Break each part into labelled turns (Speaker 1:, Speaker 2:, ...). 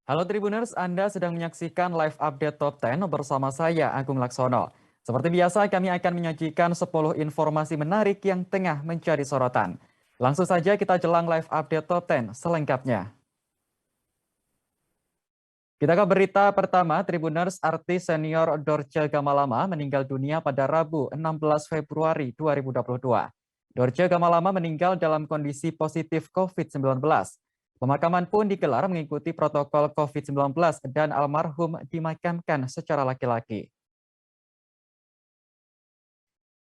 Speaker 1: Halo Tribuners, Anda sedang menyaksikan live update Top 10 bersama saya, Agung Laksono. Seperti biasa, kami akan menyajikan 10 informasi menarik yang tengah menjadi sorotan. Langsung saja kita jelang live update Top 10 selengkapnya. Kita ke berita pertama, Tribuners artis senior Dorce Gamalama meninggal dunia pada Rabu 16 Februari 2022. Dorce Gamalama meninggal dalam kondisi positif COVID-19. Pemakaman pun digelar mengikuti protokol COVID-19 dan almarhum dimakamkan secara laki-laki.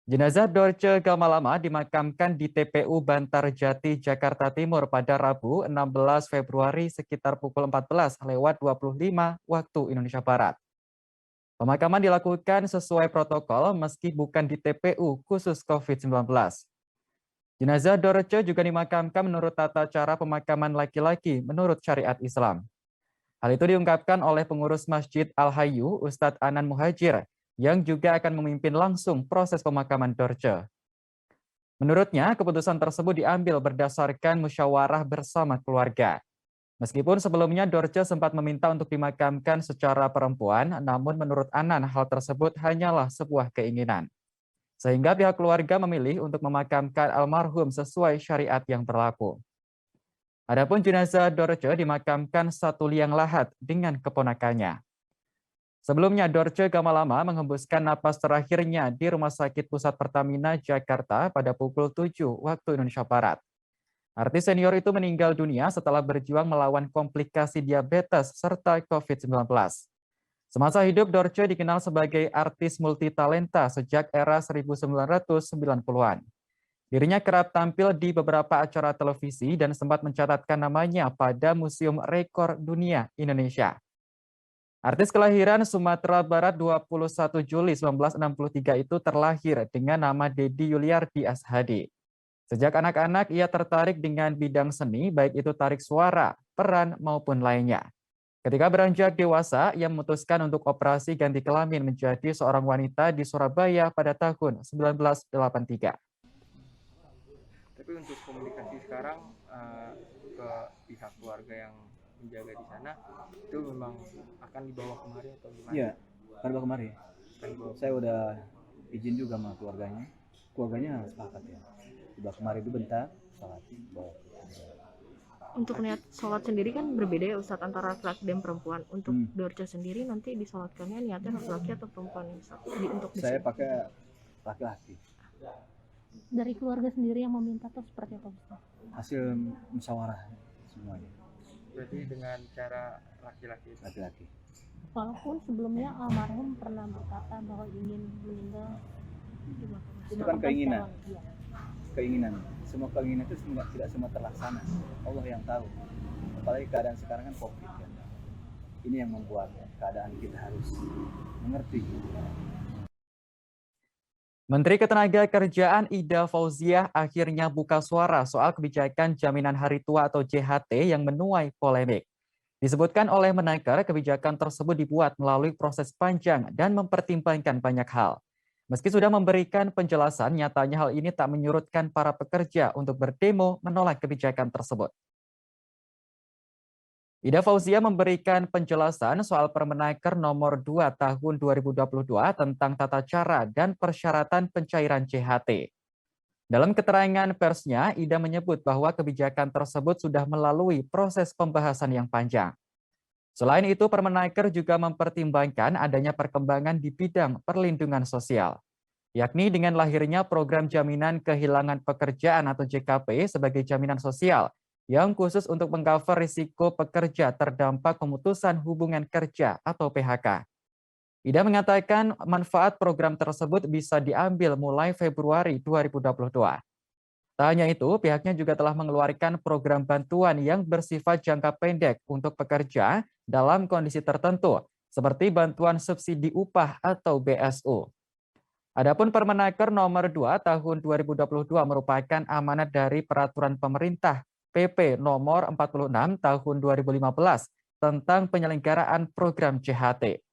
Speaker 1: Jenazah Dorce Gamalama dimakamkan di TPU Bantarjati, Jakarta Timur pada Rabu 16 Februari sekitar pukul 14:25 waktu Indonesia Barat. Pemakaman dilakukan sesuai protokol meski bukan di TPU khusus COVID-19. Jenazah Dorce juga dimakamkan menurut tata cara pemakaman laki-laki menurut syariat Islam. Hal itu diungkapkan oleh pengurus Masjid Al-Hayu, Ustadz Anan Muhajir, yang juga akan memimpin langsung proses pemakaman Dorce. Menurutnya, keputusan tersebut diambil berdasarkan musyawarah bersama keluarga. Meskipun sebelumnya Dorce sempat meminta untuk dimakamkan secara perempuan, namun menurut Anan hal tersebut hanyalah sebuah keinginan. Sehingga pihak keluarga memilih untuk memakamkan almarhum sesuai syariat yang berlaku. Adapun jenazah Dorce dimakamkan satu liang lahat dengan keponakannya. Sebelumnya, Dorce Gamalama menghembuskan napas terakhirnya di Rumah Sakit Pusat Pertamina, Jakarta pada pukul 7 waktu Indonesia Barat. Artis senior itu meninggal dunia setelah berjuang melawan komplikasi diabetes serta COVID-19. Semasa hidup, Dorce dikenal sebagai artis multitalenta sejak era 1990-an. Dirinya kerap tampil di beberapa acara televisi dan sempat mencatatkan namanya pada Museum Rekor Dunia Indonesia. Artis kelahiran Sumatera Barat 21 Juli 1963 itu terlahir dengan nama Dedi Yuliardi Ashadi. Sejak anak-anak, ia tertarik dengan bidang seni, baik itu tarik suara, peran, maupun lainnya. Ketika beranjak dewasa, ia memutuskan untuk operasi ganti kelamin menjadi seorang wanita di Surabaya pada tahun 1983.
Speaker 2: Tapi untuk komunikasi sekarang ke pihak keluarga yang menjaga di sana itu memang akan dibawa kemari atau gimana?
Speaker 3: Iya, akan dibawa kemari. Saya udah izin juga sama keluarganya. Keluarganya sepakat ya. Dibawa kemari itu bentar, sholat, bawa.
Speaker 4: Untuk niat sholat sendiri kan berbeda ya Ustadz antara laki-laki dan perempuan. Untuk Dorce sendiri nanti disolatkannya niatnya laki-laki atau perempuan Ustadz?
Speaker 3: Saya pakai laki-laki.
Speaker 5: Dari keluarga sendiri yang meminta tuh seperti apa Ustaz?
Speaker 3: Hasil musyawarah semuanya.
Speaker 2: Berarti dengan cara laki-laki.
Speaker 3: Laki-laki.
Speaker 5: Walaupun sebelumnya almarhum pernah berkata bahwa ingin meninggal di masa
Speaker 3: Itu kan keinginan. Keinginan. Semua keinginan itu tidak semua terlaksana. Allah yang tahu. Apalagi keadaan sekarang kan COVID kan. Ini yang membuat keadaan kita harus mengerti.
Speaker 1: Menteri Ketenagakerjaan Ida Fauziah akhirnya buka suara soal kebijakan jaminan hari tua atau JHT yang menuai polemik. Disebutkan oleh Menaker, kebijakan tersebut dibuat melalui proses panjang dan mempertimbangkan banyak hal. Meski sudah memberikan penjelasan, nyatanya hal ini tak menyurutkan para pekerja untuk berdemo menolak kebijakan tersebut. Ida Fauziah memberikan penjelasan soal Permenaker nomor 2 tahun 2022 tentang tata cara dan persyaratan pencairan JHT. Dalam keterangan persnya, Ida menyebut bahwa kebijakan tersebut sudah melalui proses pembahasan yang panjang. Selain itu, Permenaker juga mempertimbangkan adanya perkembangan di bidang perlindungan sosial, yakni dengan lahirnya program jaminan kehilangan pekerjaan atau JKP sebagai jaminan sosial yang khusus untuk mengcover risiko pekerja terdampak pemutusan hubungan kerja atau PHK. Ida mengatakan manfaat program tersebut bisa diambil mulai Februari 2022. Tak hanya itu, pihaknya juga telah mengeluarkan program bantuan yang bersifat jangka pendek untuk pekerja dalam kondisi tertentu, seperti bantuan subsidi upah atau BSU. Adapun Permenaker nomor 2 tahun 2022 merupakan amanat dari peraturan pemerintah PP nomor 46 tahun 2015 tentang penyelenggaraan program JHT.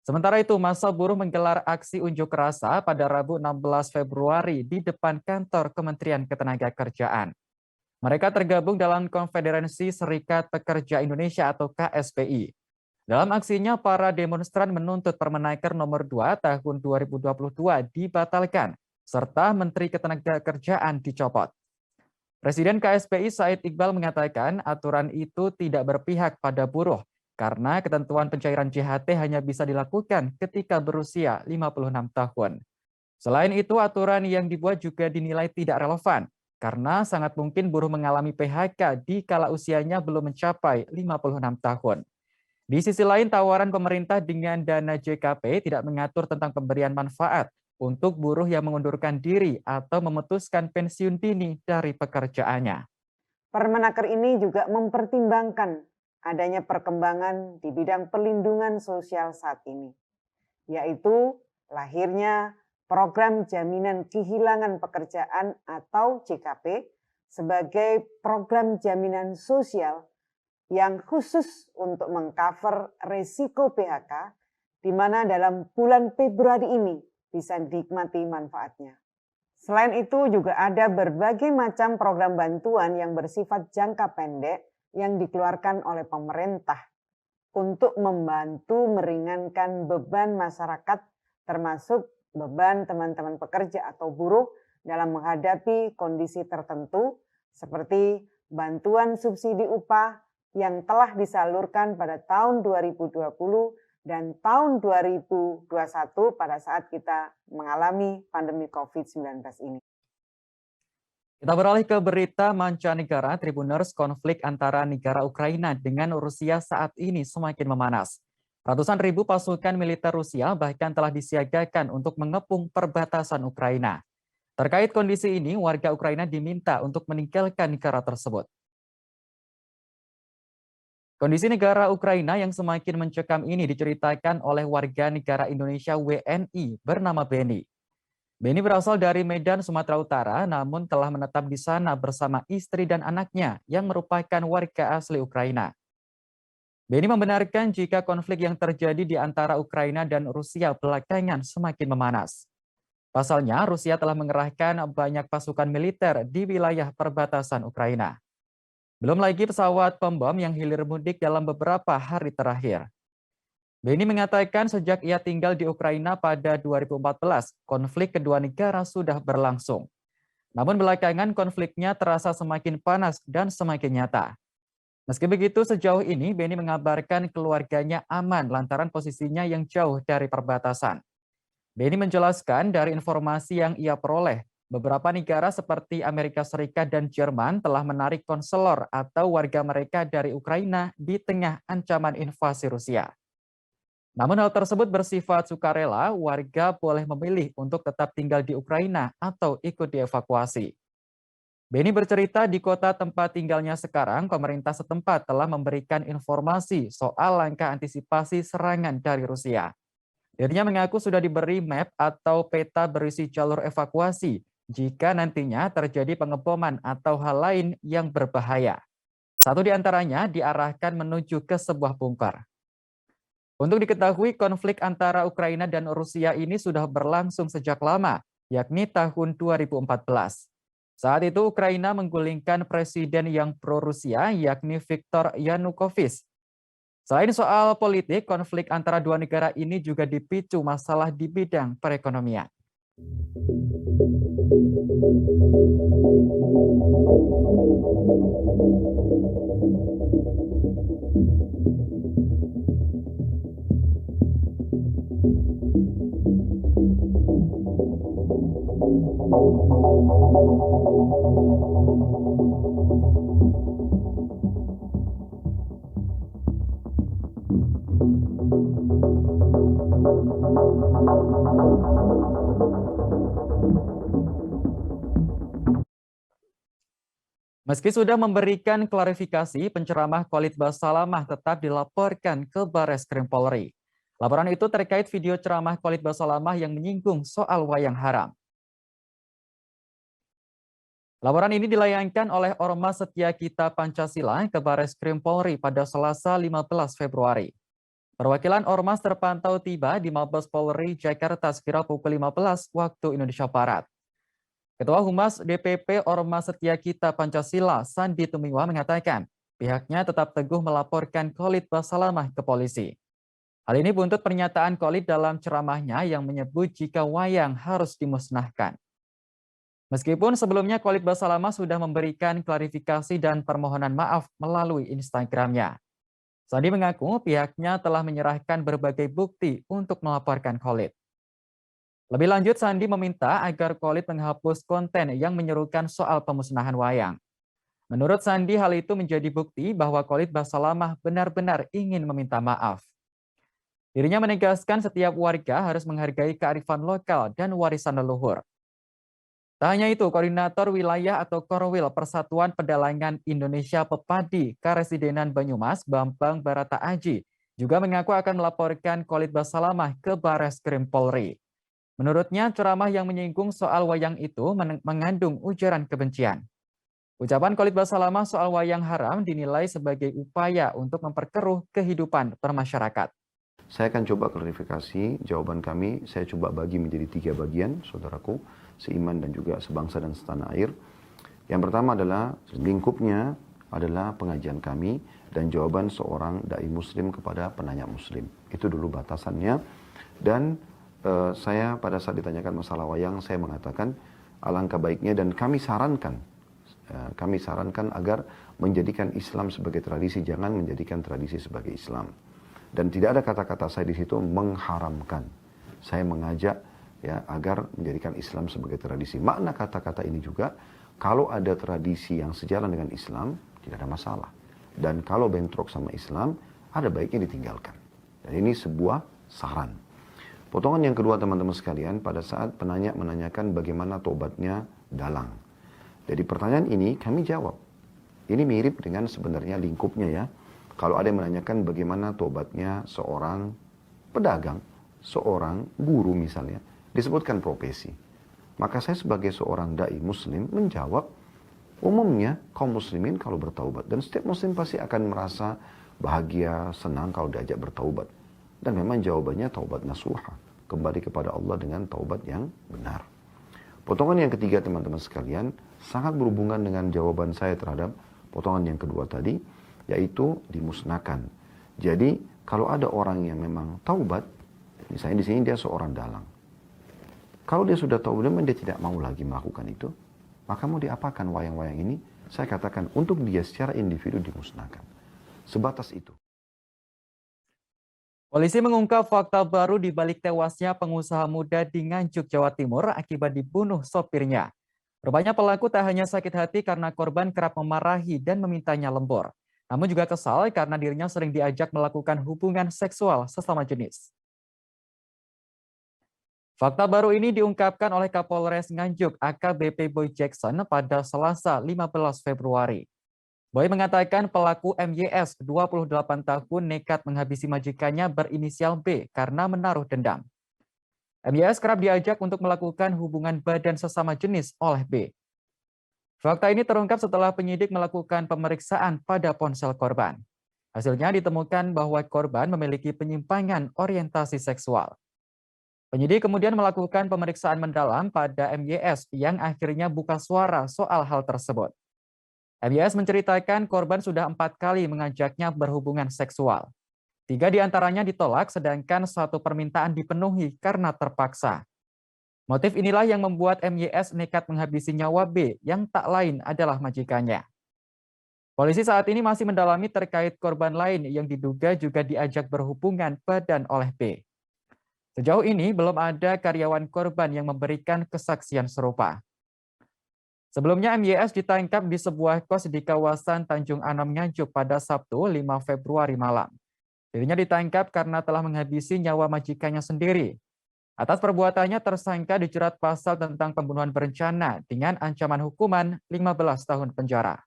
Speaker 1: Sementara itu, massa buruh menggelar aksi unjuk rasa pada Rabu 16 Februari di depan kantor Kementerian Ketenagakerjaan. Mereka tergabung dalam Konfederasi Serikat Pekerja Indonesia atau KSPI. Dalam aksinya, para demonstran menuntut Permenaker nomor 2 tahun 2022 dibatalkan, serta Menteri Ketenagakerjaan dicopot. Presiden KSPI Said Iqbal mengatakan aturan itu tidak berpihak pada buruh, karena ketentuan pencairan JHT hanya bisa dilakukan ketika berusia 56 tahun. Selain itu, aturan yang dibuat juga dinilai tidak relevan, karena sangat mungkin buruh mengalami PHK di kala usianya belum mencapai 56 tahun. Di sisi lain, tawaran pemerintah dengan dana JKP tidak mengatur tentang pemberian manfaat untuk buruh yang mengundurkan diri atau memutuskan pensiun dini dari pekerjaannya.
Speaker 6: Permenaker ini juga mempertimbangkan adanya perkembangan di bidang perlindungan sosial saat ini, yaitu lahirnya Program Jaminan Kehilangan Pekerjaan atau JKP sebagai program jaminan sosial yang khusus untuk mengcover risiko PHK, di mana dalam bulan Februari ini bisa dinikmati manfaatnya. Selain itu juga ada berbagai macam program bantuan yang bersifat jangka pendek yang dikeluarkan oleh pemerintah untuk membantu meringankan beban masyarakat, termasuk beban teman-teman pekerja atau buruh dalam menghadapi kondisi tertentu seperti bantuan subsidi upah yang telah disalurkan pada tahun 2020 dan tahun 2021 pada saat kita mengalami pandemi COVID-19 ini.
Speaker 1: Kita beralih ke berita mancanegara. Tribuners, konflik antara negara Ukraina dengan Rusia saat ini semakin memanas. Ratusan ribu pasukan militer Rusia bahkan telah disiagakan untuk mengepung perbatasan Ukraina. Terkait kondisi ini, warga Ukraina diminta untuk meninggalkan negara tersebut. Kondisi negara Ukraina yang semakin mencekam ini diceritakan oleh warga negara Indonesia WNI bernama Beni. Beni berasal dari Medan, Sumatera Utara, namun telah menetap di sana bersama istri dan anaknya yang merupakan warga asli Ukraina. Beni membenarkan jika konflik yang terjadi di antara Ukraina dan Rusia belakangan semakin memanas. Pasalnya, Rusia telah mengerahkan banyak pasukan militer di wilayah perbatasan Ukraina. Belum lagi pesawat pembom yang hilir mudik dalam beberapa hari terakhir. Beni mengatakan sejak ia tinggal di Ukraina pada 2014, konflik kedua negara sudah berlangsung. Namun belakangan konfliknya terasa semakin panas dan semakin nyata. Meski begitu, sejauh ini Beni mengabarkan keluarganya aman lantaran posisinya yang jauh dari perbatasan. Beni menjelaskan dari informasi yang ia peroleh, beberapa negara seperti Amerika Serikat dan Jerman telah menarik konselor atau warga mereka dari Ukraina di tengah ancaman invasi Rusia. Namun hal tersebut bersifat sukarela, warga boleh memilih untuk tetap tinggal di Ukraina atau ikut dievakuasi. Beni bercerita di kota tempat tinggalnya sekarang, pemerintah setempat telah memberikan informasi soal langkah antisipasi serangan dari Rusia. Dirinya mengaku sudah diberi map atau peta berisi jalur evakuasi jika nantinya terjadi pengeboman atau hal lain yang berbahaya. Satu di antaranya diarahkan menuju ke sebuah bunker. Untuk diketahui, konflik antara Ukraina dan Rusia ini sudah berlangsung sejak lama, yakni tahun 2014. Saat itu Ukraina menggulingkan presiden yang pro-Rusia, yakni Viktor Yanukovych. Selain soal politik, konflik antara dua negara ini juga dipicu masalah di bidang perekonomian. Meski sudah memberikan klarifikasi, penceramah Khalid Basalamah tetap dilaporkan ke Barreskrim Polri. Laporan itu terkait video ceramah Khalid Basalamah yang menyinggung soal wayang haram. Laporan ini dilayangkan oleh Ormas Setia Kita Pancasila ke Barreskrim Polri pada Selasa 15 Februari. Perwakilan Ormas terpantau tiba di Mabes Polri Jakarta sekira pukul 15 waktu Indonesia Barat. Ketua Humas DPP Ormas Setia Kita Pancasila, Sandi Tumiwa mengatakan pihaknya tetap teguh melaporkan Khalid Basalamah ke polisi. Hal ini buntut pernyataan Khalid dalam ceramahnya yang menyebut jika wayang harus dimusnahkan. Meskipun sebelumnya Khalid Basalamah sudah memberikan klarifikasi dan permohonan maaf melalui Instagramnya. Sandi mengaku pihaknya telah menyerahkan berbagai bukti untuk melaporkan Khalid. Lebih lanjut, Sandi meminta agar Khalid menghapus konten yang menyerukan soal pemusnahan wayang. Menurut Sandi, hal itu menjadi bukti bahwa Khalid Basalamah benar-benar ingin meminta maaf. Dirinya menegaskan setiap warga harus menghargai kearifan lokal dan warisan leluhur. Tak hanya itu, Koordinator Wilayah atau Korwil Persatuan Pedalangan Indonesia Pepadi Karesidenan Banyumas, Bambang Barata Aji, juga mengaku akan melaporkan Khalid Basalamah ke Bareskrim Polri. Menurutnya, ceramah yang menyinggung soal wayang itu mengandung ujaran kebencian. Ucapan Khalid Basalamah soal wayang haram dinilai sebagai upaya untuk memperkeruh kehidupan bermasyarakat.
Speaker 7: Saya akan coba klarifikasi jawaban kami, saya coba bagi menjadi 3 bagian, saudaraku, seiman dan juga sebangsa dan setanah air. Yang pertama adalah lingkupnya adalah pengajian kami dan jawaban seorang dai muslim kepada penanya muslim. Itu dulu batasannya. Dan saya pada saat ditanyakan masalah wayang, saya mengatakan alangkah baiknya dan kami sarankan agar menjadikan Islam sebagai tradisi, jangan menjadikan tradisi sebagai Islam. Dan tidak ada kata-kata saya di situ mengharamkan. Saya mengajak ya agar menjadikan Islam sebagai tradisi. Makna kata-kata ini juga, kalau ada tradisi yang sejalan dengan Islam, tidak ada masalah. Dan kalau bentrok sama Islam, ada baiknya ditinggalkan. Dan ini sebuah saran. Potongan yang kedua teman-teman sekalian, pada saat penanya menanyakan bagaimana tobatnya Dalang. Jadi pertanyaan ini kami jawab. Ini mirip dengan sebenarnya lingkupnya ya. Kalau ada yang menanyakan bagaimana tobatnya seorang pedagang, seorang guru misalnya, disebutkan profesi. Maka saya sebagai seorang dai muslim menjawab, umumnya kaum muslimin kalau bertaubat. Dan setiap muslim pasti akan merasa bahagia, senang kalau diajak bertaubat. Dan memang jawabannya taubat nasuha. Kembali kepada Allah dengan taubat yang benar. Potongan yang ketiga teman-teman sekalian, sangat berhubungan dengan jawaban saya terhadap potongan yang kedua tadi, yaitu dimusnahkan. Jadi kalau ada orang yang memang taubat, misalnya di sini dia seorang dalang. Kalau dia sudah taubat, memang dia tidak mau lagi melakukan itu, maka mau diapakan wayang-wayang ini? Saya katakan untuk dia secara individu dimusnahkan. Sebatas itu.
Speaker 1: Polisi mengungkap fakta baru di balik tewasnya pengusaha muda di Nganjuk, Jawa Timur akibat dibunuh sopirnya. Rupanya pelaku tak hanya sakit hati karena korban kerap memarahi dan memintanya lembur, namun juga kesal karena dirinya sering diajak melakukan hubungan seksual sesama jenis. Fakta baru ini diungkapkan oleh Kapolres Nganjuk AKBP Boy Jackson pada Selasa 15 Februari. Boy mengatakan pelaku MYS 28 tahun nekat menghabisi majikannya berinisial B karena menaruh dendam. MYS kerap diajak untuk melakukan hubungan badan sesama jenis oleh B. Fakta ini terungkap setelah penyidik melakukan pemeriksaan pada ponsel korban. Hasilnya ditemukan bahwa korban memiliki penyimpangan orientasi seksual. Penyidik kemudian melakukan pemeriksaan mendalam pada MYS yang akhirnya buka suara soal hal tersebut. MYS menceritakan korban sudah 4 kali mengajaknya berhubungan seksual. 3 diantaranya ditolak, sedangkan 1 permintaan dipenuhi karena terpaksa. Motif inilah yang membuat MYS nekat menghabisi nyawa B yang tak lain adalah majikannya. Polisi saat ini masih mendalami terkait korban lain yang diduga juga diajak berhubungan badan oleh B. Sejauh ini belum ada karyawan korban yang memberikan kesaksian serupa. Sebelumnya MYS ditangkap di sebuah kos di kawasan Tanjung Anom Nganjuk pada Sabtu 5 Februari malam. Dirinya ditangkap karena telah menghabisi nyawa majikannya sendiri. Atas perbuatannya tersangka dijerat pasal tentang pembunuhan berencana dengan ancaman hukuman 15 tahun penjara.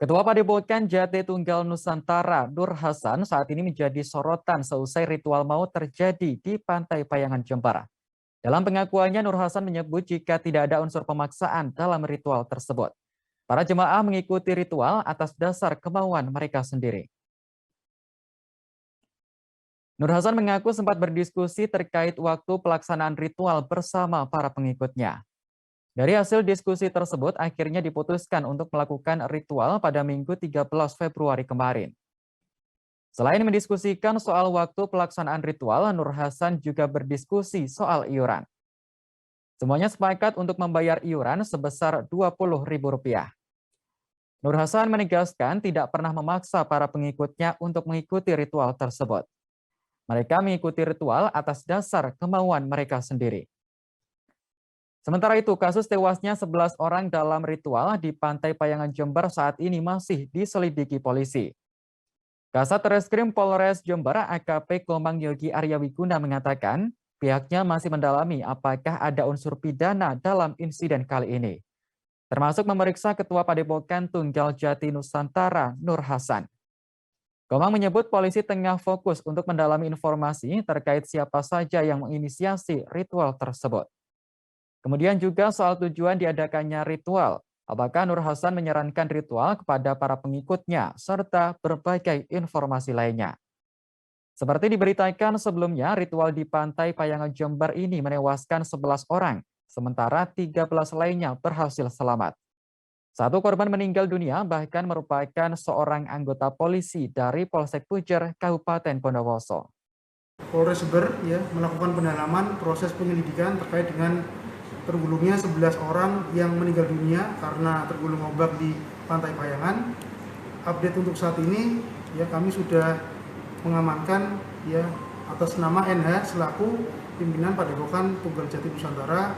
Speaker 1: Ketua Padepokan Jati Tunggal Nusantara, Nur Hasan, saat ini menjadi sorotan seusai ritual maut terjadi di Pantai Payangan Jember. Dalam pengakuannya, Nur Hasan menyebut jika tidak ada unsur pemaksaan dalam ritual tersebut. Para jemaah mengikuti ritual atas dasar kemauan mereka sendiri. Nur Hasan mengaku sempat berdiskusi terkait waktu pelaksanaan ritual bersama para pengikutnya. Dari hasil diskusi tersebut, akhirnya diputuskan untuk melakukan ritual pada Minggu 13 Februari kemarin. Selain mendiskusikan soal waktu pelaksanaan ritual, Nur Hasan juga berdiskusi soal iuran. Semuanya sepakat untuk membayar iuran sebesar Rp20.000. Nur Hasan menegaskan tidak pernah memaksa para pengikutnya untuk mengikuti ritual tersebut. Mereka mengikuti ritual atas dasar kemauan mereka sendiri. Sementara itu, kasus tewasnya 11 orang dalam ritual di Pantai Payangan Jember saat ini masih diselidiki polisi. Kasat Reskrim Polres Jember AKP Komang Yogi Aryawiguna mengatakan pihaknya masih mendalami apakah ada unsur pidana dalam insiden kali ini, termasuk memeriksa Ketua Padepokan Tunggal Jati Nusantara, Nur Hasan. Komang menyebut polisi tengah fokus untuk mendalami informasi terkait siapa saja yang menginisiasi ritual tersebut. Kemudian juga soal tujuan diadakannya ritual, apakah Nur Hasan menyarankan ritual kepada para pengikutnya, serta berbagai informasi lainnya. Seperti diberitakan sebelumnya, ritual di Pantai Payangan Jember ini menewaskan 11 orang, sementara 13 lainnya berhasil selamat. Satu korban meninggal dunia bahkan merupakan seorang anggota polisi dari Polsek Pujer, Kabupaten Bondowoso.
Speaker 8: Polres Jember melakukan pendalaman proses penyelidikan terkait dengan tergulungnya 11 orang yang meninggal dunia karena tergulung ombak di Pantai Payangan. Update untuk saat ini kami sudah mengamankan atas nama NH selaku pimpinan Padepokan Tunggal Jati Nusantara.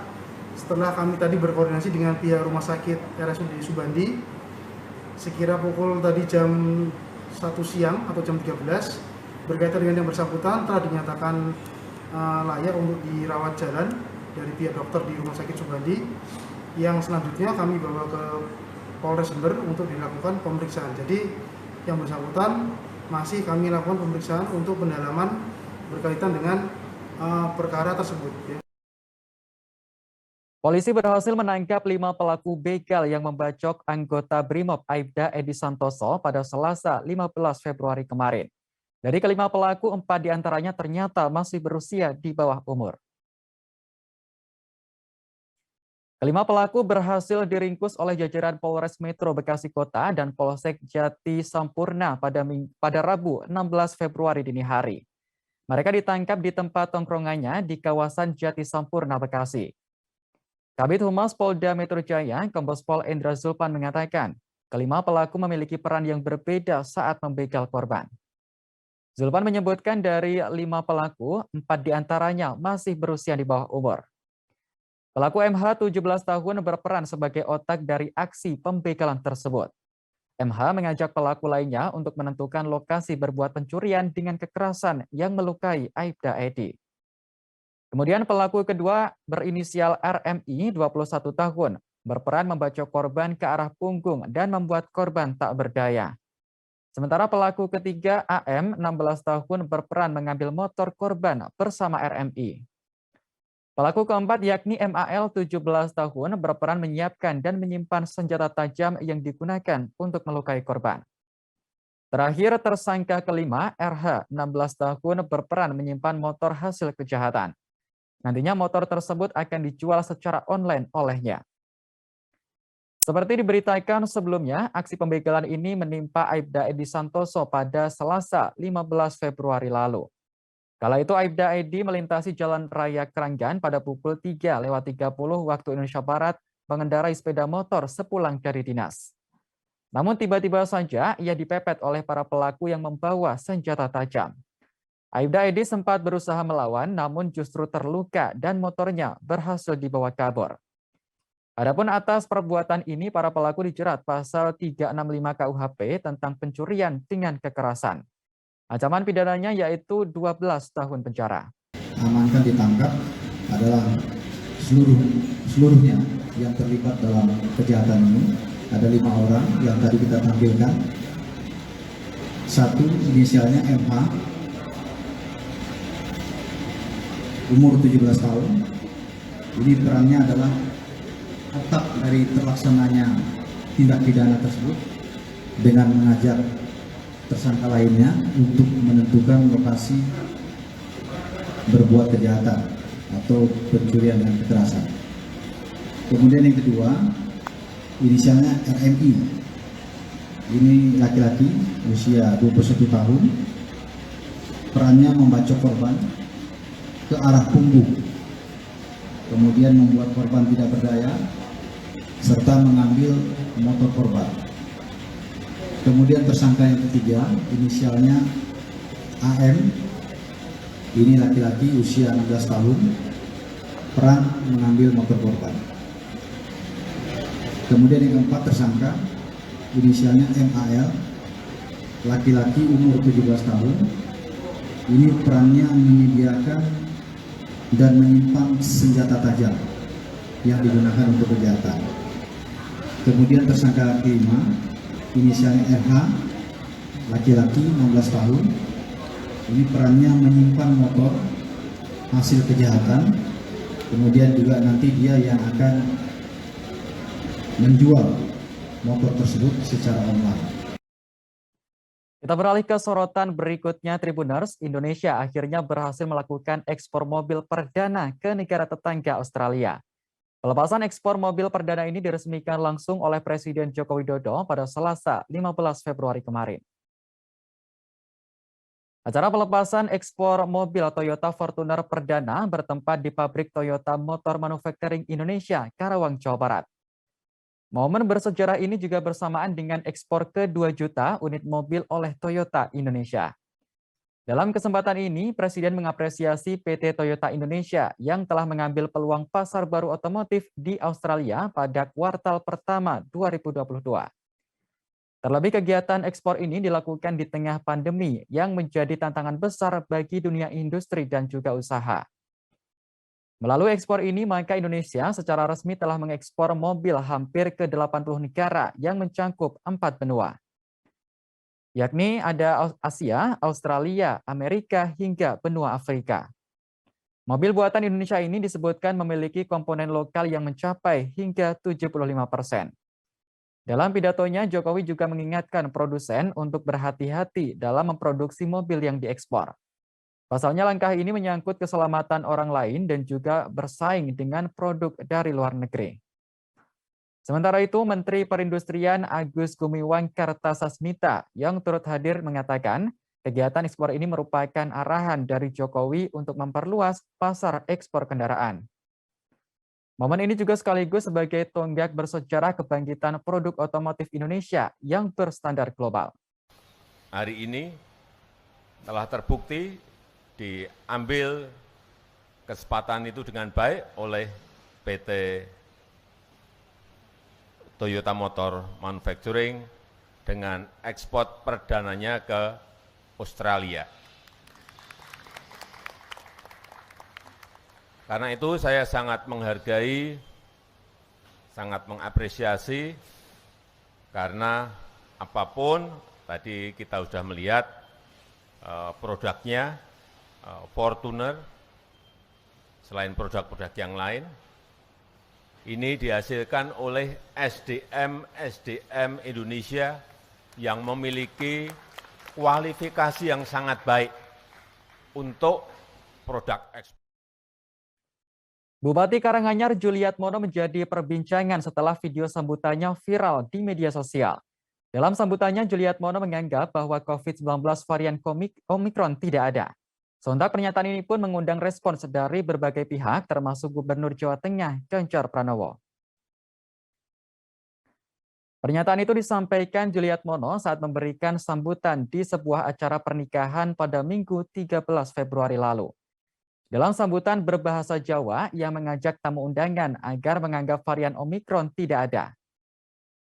Speaker 8: Setelah kami tadi berkoordinasi dengan pihak Rumah Sakit RSUD Subandi, sekira pukul tadi jam 1 siang atau jam 13, berkaitan dengan yang bersangkutan telah dinyatakan layak untuk dirawat jalan dari pihak dokter di Rumah Sakit Subandi, yang selanjutnya kami bawa ke Polres Jember untuk dilakukan pemeriksaan. Jadi yang bersangkutan masih kami lakukan pemeriksaan untuk pendalaman berkaitan dengan perkara tersebut.
Speaker 1: Polisi berhasil menangkap 5 pelaku begal yang membacok anggota Brimob Aibda Edi Santoso pada Selasa 15 Februari kemarin. Dari kelima pelaku, 4 diantaranya ternyata masih berusia di bawah umur. Kelima pelaku berhasil diringkus oleh jajaran Polres Metro Bekasi Kota dan Polsek Jati Sampurna pada Rabu 16 Februari dini hari. Mereka ditangkap di tempat tongkrongannya di kawasan Jati Sampurna, Bekasi. Kabid Humas Polda Metro Jaya, Kombes Pol Endra Zulpan mengatakan, kelima pelaku memiliki peran yang berbeda saat membegal korban. Zulpan menyebutkan dari 5 pelaku, 4 diantaranya masih berusia di bawah umur. Pelaku MH 17 tahun berperan sebagai otak dari aksi pembegalan tersebut. MH mengajak pelaku lainnya untuk menentukan lokasi berbuat pencurian dengan kekerasan yang melukai Aibda Edi. Kemudian pelaku kedua berinisial RMI 21 tahun berperan membacok korban ke arah punggung dan membuat korban tak berdaya. Sementara pelaku ketiga AM 16 tahun berperan mengambil motor korban bersama RMI. Pelaku keempat yakni MAL 17 tahun berperan menyiapkan dan menyimpan senjata tajam yang digunakan untuk melukai korban. Terakhir tersangka kelima RH 16 tahun berperan menyimpan motor hasil kejahatan. Nantinya motor tersebut akan dijual secara online olehnya. Seperti diberitakan sebelumnya, aksi pembegalan ini menimpa Aibda Edi Santoso pada Selasa 15 Februari lalu. Kala itu Aibda Edi melintasi Jalan Raya Keranggan pada pukul 3:30 waktu Indonesia Barat mengendarai sepeda motor sepulang dari dinas. Namun tiba-tiba saja ia dipepet oleh para pelaku yang membawa senjata tajam. Aibda Edi sempat berusaha melawan namun justru terluka dan motornya berhasil dibawa kabur. Adapun atas perbuatan ini para pelaku dijerat pasal 365 KUHP tentang pencurian dengan kekerasan. Ancaman pidananya yaitu 12 tahun penjara.
Speaker 9: Amankan ditangkap adalah seluruhnya yang terlibat dalam kejahatan ini ada 5 orang yang tadi kita tampilkan. Satu inisialnya MH, umur 17 tahun. Ini perannya adalah otak dari terlaksananya tindak pidana tersebut dengan mengajak tersangka lainnya untuk menentukan lokasi berbuat kejahatan atau pencurian dengan kekerasan. Kemudian yang kedua, inisialnya RMI. Ini laki-laki usia 21 tahun. Perannya membacok korban ke arah punggung, kemudian membuat korban tidak berdaya serta mengambil motor korban. Kemudian tersangka yang ketiga, inisialnya AM. Ini laki-laki usia 16 tahun, peran mengambil motor korban. Kemudian yang keempat tersangka, inisialnya MAL, laki-laki umur 17 tahun. Ini perannya menyediakan dan menyimpan senjata tajam yang digunakan untuk kejahatan. Kemudian tersangka kelima, inisialnya RH, laki-laki 16 tahun. Ini perannya menyimpan motor hasil kejahatan, kemudian juga nanti dia yang akan menjual motor tersebut secara online.
Speaker 1: Kita beralih ke sorotan berikutnya, Tribuners. Indonesia akhirnya berhasil melakukan ekspor mobil perdana ke negara tetangga Australia. Pelepasan ekspor mobil perdana ini diresmikan langsung oleh Presiden Joko Widodo pada Selasa 15 Februari kemarin. Acara pelepasan ekspor mobil Toyota Fortuner perdana bertempat di pabrik Toyota Motor Manufacturing Indonesia, Karawang, Jawa Barat. Momen bersejarah ini juga bersamaan dengan ekspor ke 2 juta unit mobil oleh Toyota Indonesia. Dalam kesempatan ini, Presiden mengapresiasi PT Toyota Indonesia yang telah mengambil peluang pasar baru otomotif di Australia pada kuartal pertama 2022. Terlebih kegiatan ekspor ini dilakukan di tengah pandemi yang menjadi tantangan besar bagi dunia industri dan juga usaha. Melalui ekspor ini, maka Indonesia secara resmi telah mengekspor mobil hampir ke 80 negara yang mencakup 4 benua, yakni ada Asia, Australia, Amerika, hingga benua Afrika. Mobil buatan Indonesia ini disebutkan memiliki komponen lokal yang mencapai hingga 75%. Dalam pidatonya, Jokowi juga mengingatkan produsen untuk berhati-hati dalam memproduksi mobil yang diekspor. Pasalnya langkah ini menyangkut keselamatan orang lain dan juga bersaing dengan produk dari luar negeri. Sementara itu, Menteri Perindustrian Agus Gumiwang Kartasasmita yang turut hadir mengatakan, kegiatan ekspor ini merupakan arahan dari Jokowi untuk memperluas pasar ekspor kendaraan. Momen ini juga sekaligus sebagai tonggak bersejarah kebangkitan produk otomotif Indonesia yang berstandar global.
Speaker 10: Hari ini telah terbukti diambil kesempatan itu dengan baik oleh PT Toyota Motor Manufacturing dengan ekspor perdananya ke Australia. Karena itu saya sangat menghargai, sangat mengapresiasi, karena apapun tadi kita sudah melihat produknya Fortuner, selain produk-produk yang lain, ini dihasilkan oleh SDM Indonesia yang memiliki kualifikasi yang sangat baik untuk produk ekspor.
Speaker 1: Bupati Karanganyar Juliatmono menjadi perbincangan setelah video sambutannya viral di media sosial. Dalam sambutannya, Juliatmono menganggap bahwa COVID-19 varian Omikron tidak ada. Sontak pernyataan ini pun mengundang respons dari berbagai pihak, termasuk Gubernur Jawa Tengah, Ganjar Pranowo. Pernyataan itu disampaikan Juliatmono saat memberikan sambutan di sebuah acara pernikahan pada Minggu 13 Februari lalu. Dalam sambutan berbahasa Jawa, ia mengajak tamu undangan agar menganggap varian Omikron tidak ada.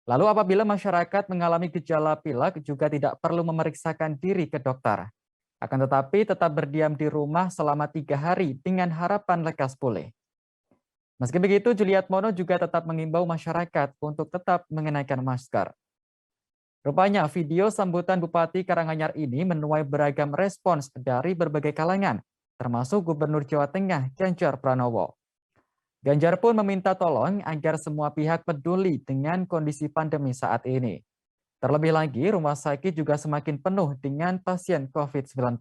Speaker 1: Lalu apabila masyarakat mengalami gejala pilek juga tidak perlu memeriksakan diri ke dokter. Akan tetapi tetap berdiam di rumah selama 3 hari dengan harapan lekas pulih. Meski begitu, Juliatmono juga tetap mengimbau masyarakat untuk tetap mengenakan masker. Rupanya video sambutan Bupati Karanganyar ini menuai beragam respons dari berbagai kalangan, termasuk Gubernur Jawa Tengah Ganjar Pranowo. Ganjar pun meminta tolong agar semua pihak peduli dengan kondisi pandemi saat ini. Terlebih lagi, rumah sakit juga semakin penuh dengan pasien COVID-19.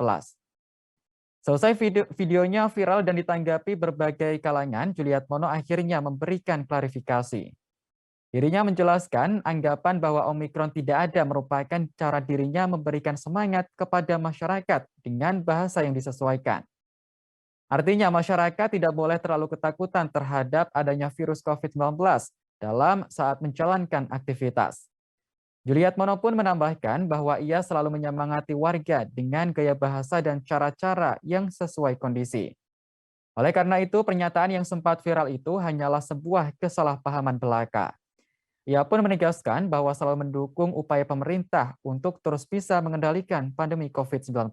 Speaker 1: Selesai videonya viral dan ditanggapi berbagai kalangan, Juliatmono akhirnya memberikan klarifikasi. Dirinya menjelaskan anggapan bahwa Omikron tidak ada merupakan cara dirinya memberikan semangat kepada masyarakat dengan bahasa yang disesuaikan. Artinya masyarakat tidak boleh terlalu ketakutan terhadap adanya virus COVID-19 dalam saat menjalankan aktivitas. Juliatmono pun menambahkan bahwa ia selalu menyemangati warga dengan gaya bahasa dan cara-cara yang sesuai kondisi. Oleh karena itu, pernyataan yang sempat viral itu hanyalah sebuah kesalahpahaman belaka. Ia pun menegaskan bahwa selalu mendukung upaya pemerintah untuk terus bisa mengendalikan pandemi COVID-19.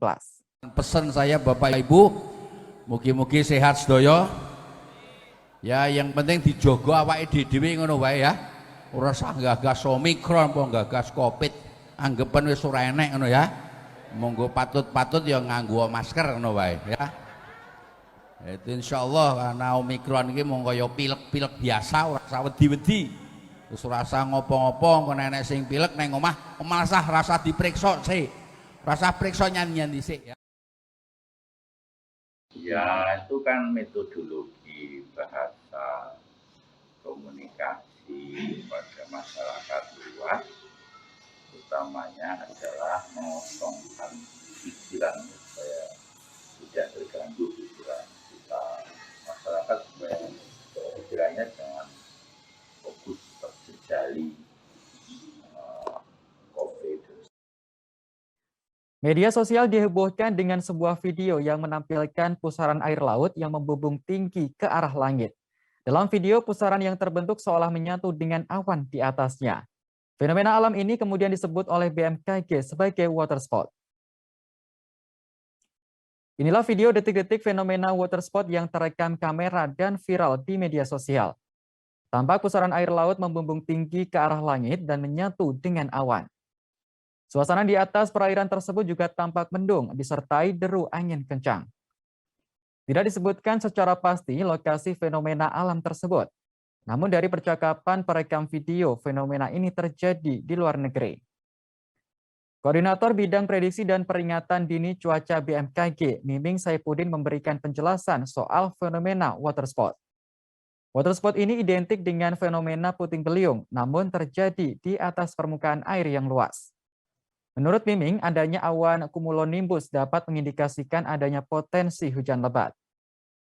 Speaker 11: Pesan saya Bapak Ibu, mugi-mugi sehat sedaya. Ya, yang penting dijogo awake dhewe ngono wae ya. Ora usah gagas Omikron apa gagas Covid. Anggapan wis ora enek ngono ya. Monggo patut-patut ya nganggo masker ngono wae ya. Itu insyaallah karena Omikron iki monggo ya pilek-pilek biasa ora usah wedi-wedi. Terus ora usah ngopo-ngopo engko nenek sing pilek nang omah malah rasa diperiksa sik. Rasa periksa nyanyian dhisik ya.
Speaker 12: Ya, itu kan metodologi bahasa komunikasi pada masyarakat luas, utamanya adalah mengosongkan pikiran supaya tidak terganggu pikiran kita masyarakat, supaya pikirannya jangan fokus terjejali COVID.
Speaker 1: Media sosial dihebohkan dengan sebuah video yang menampilkan pusaran air laut yang membumbung tinggi ke arah langit. Dalam video, pusaran yang terbentuk seolah menyatu dengan awan di atasnya. Fenomena alam ini kemudian disebut oleh BMKG sebagai water spot. Inilah video detik-detik fenomena water spot yang terekam kamera dan viral di media sosial. Tampak pusaran air laut membumbung tinggi ke arah langit dan menyatu dengan awan. Suasana di atas perairan tersebut juga tampak mendung, disertai deru angin kencang. Tidak disebutkan secara pasti lokasi fenomena alam tersebut. Namun dari percakapan perekam video, fenomena ini terjadi di luar negeri. Koordinator Bidang Prediksi dan Peringatan Dini Cuaca BMKG, Miming Saifuddin memberikan penjelasan soal fenomena water spot. Water spot ini identik dengan fenomena puting beliung, namun terjadi di atas permukaan air yang luas. Menurut Miming, adanya awan cumulonimbus dapat mengindikasikan adanya potensi hujan lebat.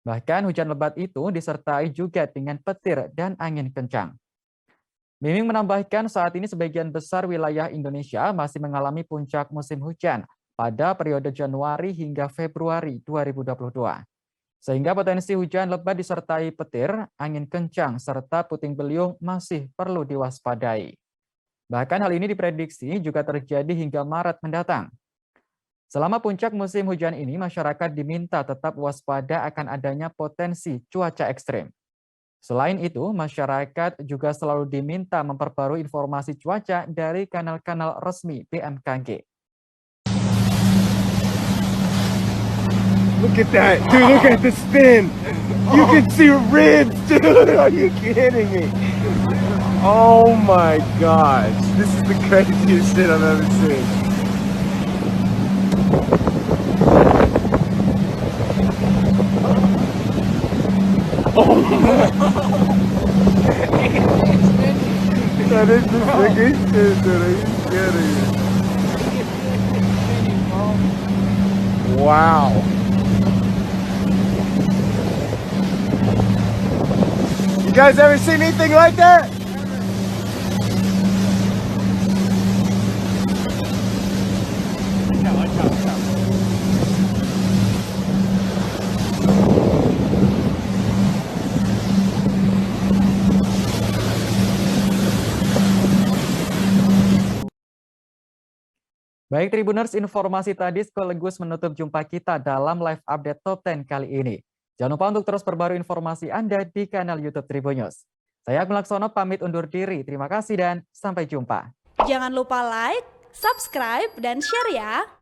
Speaker 1: Bahkan hujan lebat itu disertai juga dengan petir dan angin kencang. Miming menambahkan saat ini sebagian besar wilayah Indonesia masih mengalami puncak musim hujan pada periode Januari hingga Februari 2022. Sehingga potensi hujan lebat disertai petir, angin kencang, serta puting beliung masih perlu diwaspadai. Bahkan hal ini diprediksi juga terjadi hingga Maret mendatang. Selama puncak musim hujan ini, masyarakat diminta tetap waspada akan adanya potensi cuaca ekstrim. Selain itu, masyarakat juga selalu diminta memperbarui informasi cuaca dari kanal-kanal resmi BMKG.
Speaker 13: Look at that, dude, look at the spin. You can see ribs, dude. Are you kidding me? Oh my gosh, this is the craziest shit I've ever seen. Oh my. That is the biggest shit, dude. Are you kidding me? Wow. You guys ever seen anything like that?
Speaker 1: Baik Tribuners, informasi tadi sekaligus menutup jumpa kita dalam live update Top 10 kali ini. Jangan lupa untuk terus perbarui informasi Anda di kanal YouTube Tribun News. Saya Akmal Laksono pamit undur diri. Terima kasih dan sampai jumpa.
Speaker 14: Jangan lupa like, subscribe, dan share ya.